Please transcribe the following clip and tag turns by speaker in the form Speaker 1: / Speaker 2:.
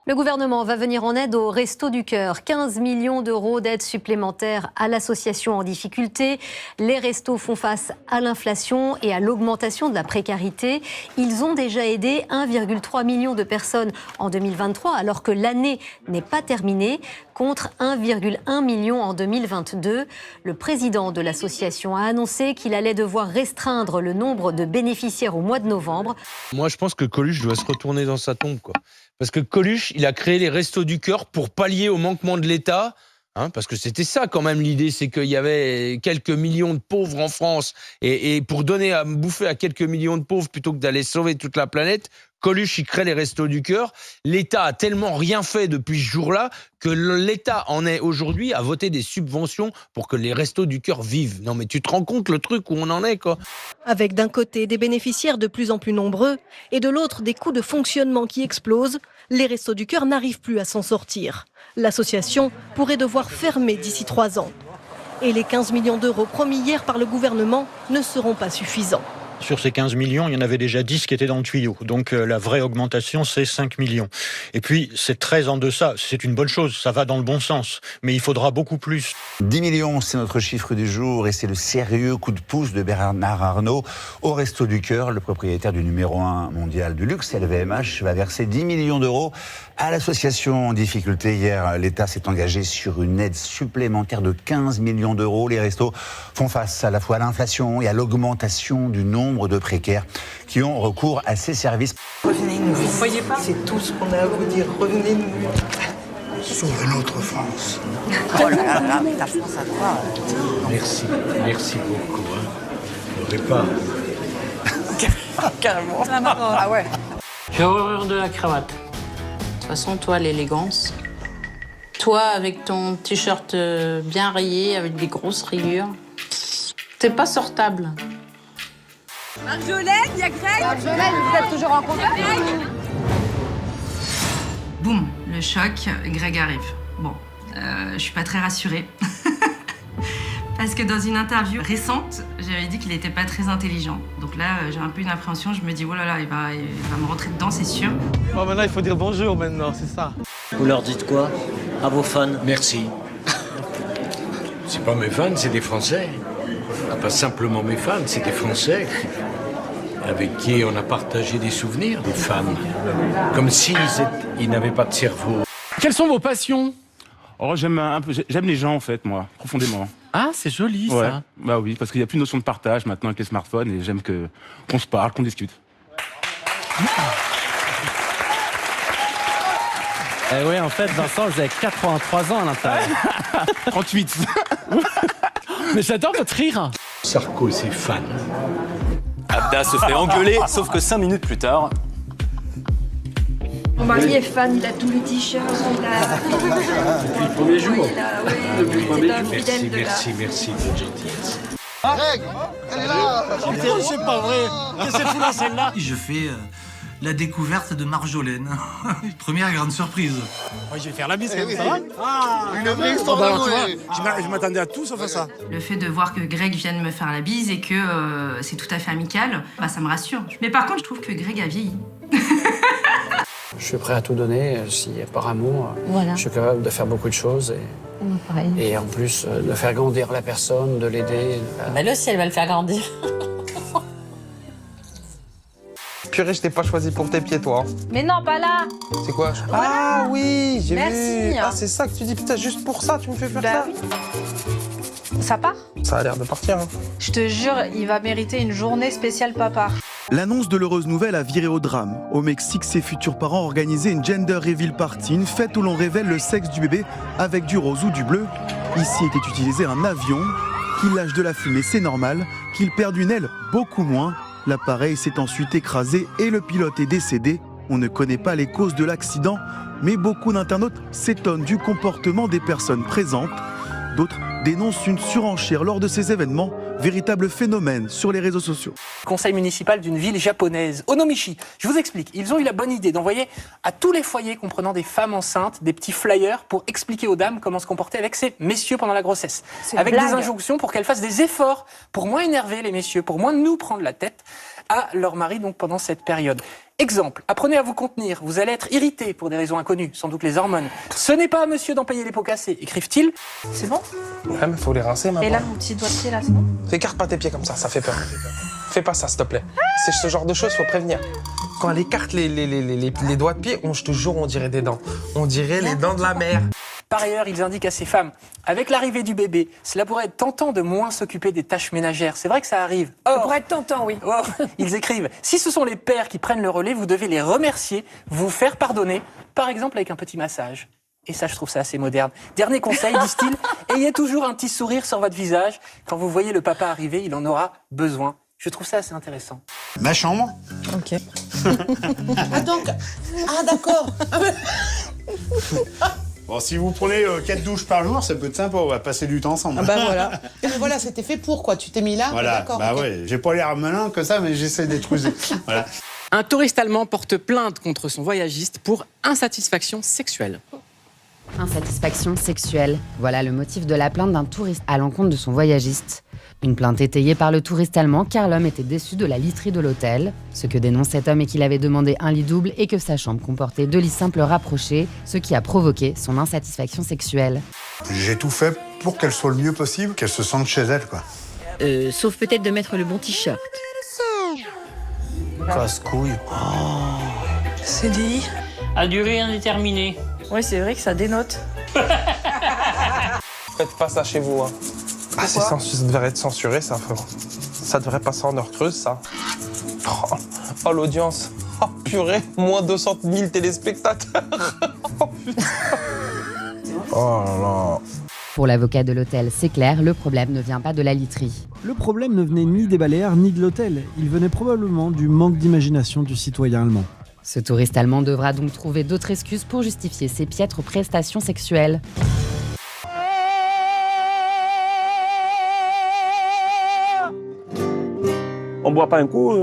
Speaker 1: Le gouvernement va venir en aide aux Restos du Cœur. 15 millions d'euros d'aide supplémentaire à l'association en difficulté. Les restos font face à l'inflation et à l'augmentation de la précarité. Ils ont déjà aidé 1,3 million de personnes en 2023, alors que l'année n'est pas terminée, contre 1,1 million en 2022. Le président de l'association a annoncé qu'il allait devoir restreindre le nombre de bénéficiaires au mois de novembre.
Speaker 2: Moi, je pense que Coluche doit se retourner dans sa tombe, quoi. Parce que Coluche, il a créé les Restos du Cœur pour pallier au manquement de l'État. Parce que c'était ça quand même l'idée, c'est qu'il y avait quelques millions de pauvres en France. Et pour donner à bouffer à quelques millions de pauvres plutôt que d'aller sauver toute la planète, Coluche, il crée les Restos du Cœur. L'État a tellement rien fait depuis ce jour-là que l'État en est aujourd'hui à voter des subventions pour que les Restos du Cœur vivent. Non mais tu te rends compte le truc où on en est, quoi.
Speaker 3: Avec d'un côté des bénéficiaires de plus en plus nombreux et de l'autre des coûts de fonctionnement qui explosent, les Restos du Cœur n'arrivent plus à s'en sortir. L'association pourrait devoir fermer d'ici 3 ans. Et les 15 millions d'euros promis hier par le gouvernement ne seront pas suffisants.
Speaker 4: Sur ces 15 millions, il y en avait déjà 10 qui étaient dans le tuyau. Donc la vraie augmentation, c'est 5 millions. Et puis, c'est très en deçà. C'est une bonne chose, ça va dans le bon sens. Mais il faudra beaucoup plus.
Speaker 5: 10 millions, c'est notre chiffre du jour. Et c'est le sérieux coup de pouce de Bernard Arnault au Resto du Cœur. Le propriétaire du numéro 1 mondial du luxe, LVMH, va verser 10 millions d'euros à l'association en difficulté. Hier, l'État s'est engagé sur une aide supplémentaire de 15 millions d'euros. Les restos font face à la fois à l'inflation et à l'augmentation du nombre de précaires qui ont recours à ces services.
Speaker 6: Revenez-nous, vous ne voyez pas ? C'est tout ce qu'on a à vous dire, revenez-nous.
Speaker 7: Sauve notre France.
Speaker 6: Oh là là, mais ta France à toi.
Speaker 7: Merci beaucoup. N'aurais pas.
Speaker 6: Carrément. Ah ouais.
Speaker 8: J'ai horreur de la cravate. De toute façon, toi, l'élégance. Toi, avec ton t-shirt bien rayé, avec des grosses rayures. T'es pas sortable.
Speaker 9: Marjolaine, il y a Greg.
Speaker 10: Marjolaine, vous êtes toujours en contact?
Speaker 11: Boum, le choc, Greg arrive. Bon, je suis pas très rassurée. Parce que dans une interview récente, j'avais dit qu'il était pas très intelligent. Donc là, j'ai un peu une appréhension, je me dis, oh là là, il va me rentrer dedans, c'est sûr.
Speaker 12: Bon, maintenant, il faut dire bonjour, maintenant, c'est ça.
Speaker 13: Vous leur dites quoi à vos fans?
Speaker 7: Merci. C'est pas mes fans, c'est des Français. Pas simplement mes fans, c'est des Français avec qui on a partagé des souvenirs, des fans. Comme s'ils n'avaient pas de cerveau.
Speaker 14: Quelles sont vos passions? Oh, j'aime les gens, en fait, moi, profondément.
Speaker 12: Ah, c'est joli,
Speaker 14: ouais.
Speaker 12: Ça.
Speaker 14: Bah oui, parce qu'il n'y a plus de notion de partage maintenant avec les smartphones et j'aime qu'on se parle, qu'on discute.
Speaker 12: Eh oui, en fait, Vincent, vous avez 83 ans à l'intérieur.
Speaker 14: 38.
Speaker 12: Mais j'adore votre rire.
Speaker 7: Sarko, c'est fan.
Speaker 15: Abda se fait engueuler, sauf que 5 minutes plus tard...
Speaker 10: Mon mari est fan, il a tous les t-shirts, il a...
Speaker 7: Depuis le premier jour.
Speaker 10: Depuis le premier jour.
Speaker 7: Merci de votre gentillesse.
Speaker 16: Greg, elle est là.
Speaker 12: C'est pas vrai. Qu'est-ce que c'est là, celle-là?
Speaker 17: Je fais la découverte de Marjolaine. Première grande surprise.
Speaker 12: Ouais, je vais faire la bise,
Speaker 16: oui,
Speaker 12: ça va?
Speaker 16: Une vraie histoire d'amour.
Speaker 12: Je m'attendais à tout sauf à ça.
Speaker 11: Le fait de voir que Greg vienne me faire la bise et que c'est tout à fait amical, bah, ça me rassure. Mais par contre, je trouve que Greg a vieilli.
Speaker 18: Je suis prêt à tout donner, si par amour, voilà. Je suis capable de faire beaucoup de choses et en plus de faire grandir la personne, de l'aider.
Speaker 8: Bah là aussi, elle va le faire grandir.
Speaker 12: Purée, je t'ai pas choisi pour tes pieds, toi.
Speaker 10: Mais non, pas là.
Speaker 12: C'est quoi?
Speaker 10: Voilà.
Speaker 12: Ah oui, j'ai
Speaker 10: Merci.
Speaker 12: vu. Ah, c'est ça que tu dis, putain, juste pour ça, tu me fais faire ça?
Speaker 10: Oui. Ça part?
Speaker 12: Ça a l'air de partir. Hein.
Speaker 10: Je te jure, il va mériter une journée spéciale papa.
Speaker 19: L'annonce de l'heureuse nouvelle a viré au drame. Au Mexique, ses futurs parents organisaient une gender reveal party, une fête où l'on révèle le sexe du bébé avec du rose ou du bleu. Ici était utilisé un avion. Qu'il lâche de la fumée, c'est normal. Qu'il perde une aile, beaucoup moins. L'appareil s'est ensuite écrasé et le pilote est décédé. On ne connaît pas les causes de l'accident, mais beaucoup d'internautes s'étonnent du comportement des personnes présentes. D'autres dénoncent une surenchère lors de ces événements, véritable phénomène sur les réseaux sociaux.
Speaker 20: Conseil municipal d'une ville japonaise, Onomichi. Je vous explique, ils ont eu la bonne idée d'envoyer à tous les foyers comprenant des femmes enceintes des petits flyers pour expliquer aux dames comment se comporter avec ces messieurs pendant la grossesse. Avec des injonctions pour qu'elles fassent des efforts pour moins énerver les messieurs, pour moins nous prendre la tête à leur mari donc pendant cette période. Exemple, apprenez à vous contenir, vous allez être irrité pour des raisons inconnues, sans doute les hormones. Ce n'est pas à monsieur d'en payer les pots cassés, écrivent-ils.
Speaker 10: C'est bon?
Speaker 6: Ouais, mais faut les rincer maintenant.
Speaker 10: Et là, mon petit doigt de pied, là, c'est bon?
Speaker 6: Écarte pas tes pieds comme ça fait peur. Fais pas ça, s'il te plaît. C'est ce genre de choses, faut prévenir. Quand elle écarte les doigts de pied, je te jure, on dirait des dents. On dirait les dents de la mer.
Speaker 20: Par ailleurs, ils indiquent à ces femmes, avec l'arrivée du bébé, cela pourrait être tentant de moins s'occuper des tâches ménagères. C'est vrai que ça arrive.
Speaker 10: Ça pourrait être tentant, oui.
Speaker 20: Or, ils écrivent, si ce sont les pères qui prennent le relais, vous devez les remercier, vous faire pardonner, par exemple avec un petit massage. Et ça, je trouve ça assez moderne. Dernier conseil, disent-ils, ayez toujours un petit sourire sur votre visage. Quand vous voyez le papa arriver, il en aura besoin. Je trouve ça assez intéressant.
Speaker 16: Ma chambre.
Speaker 10: Ok.
Speaker 16: Ah donc, d'accord.
Speaker 21: Bon, si vous prenez 4 douches par jour, ça peut être sympa, on va passer du temps ensemble.
Speaker 16: Ah bah voilà. Mais voilà, c'était fait pour quoi. Tu t'es mis là.
Speaker 21: Voilà,
Speaker 16: d'accord,
Speaker 21: bah
Speaker 16: ok.
Speaker 21: ouais, j'ai pas l'air malin que ça, mais j'essaie d'être rusé. Voilà.
Speaker 18: Un touriste allemand porte plainte contre son voyagiste pour insatisfaction sexuelle.
Speaker 22: Insatisfaction sexuelle. Voilà le motif de la plainte d'un touriste à l'encontre de son voyagiste. Une plainte étayée par le touriste allemand car l'homme était déçu de la literie de l'hôtel. Ce que dénonce cet homme est qu'il avait demandé un lit double et que sa chambre comportait 2 lits simples rapprochés, ce qui a provoqué son insatisfaction sexuelle.
Speaker 21: J'ai tout fait pour qu'elle soit le mieux possible, qu'elle se sente chez elle, quoi.
Speaker 23: Sauf peut-être de mettre le bon t-shirt.
Speaker 6: Casse-couille.
Speaker 10: CDI.
Speaker 23: À durée indéterminée.
Speaker 10: Oui, c'est vrai que ça dénote.
Speaker 6: Faites pas ça chez vous. Hein. Ah, ça devrait être censuré, ça, frérot. Ça devrait passer en heure creuse, ça. Oh, l'audience. Oh, purée, moins 200 000 téléspectateurs. Oh, putain. Oh là là.
Speaker 22: Pour l'avocat de l'hôtel, c'est clair, le problème ne vient pas de la literie.
Speaker 24: Le problème ne venait ni des balnéaires ni de l'hôtel. Il venait probablement du manque d'imagination du citoyen allemand.
Speaker 22: Ce touriste allemand devra donc trouver d'autres excuses pour justifier ses piètres prestations sexuelles.
Speaker 6: On boit pas un coup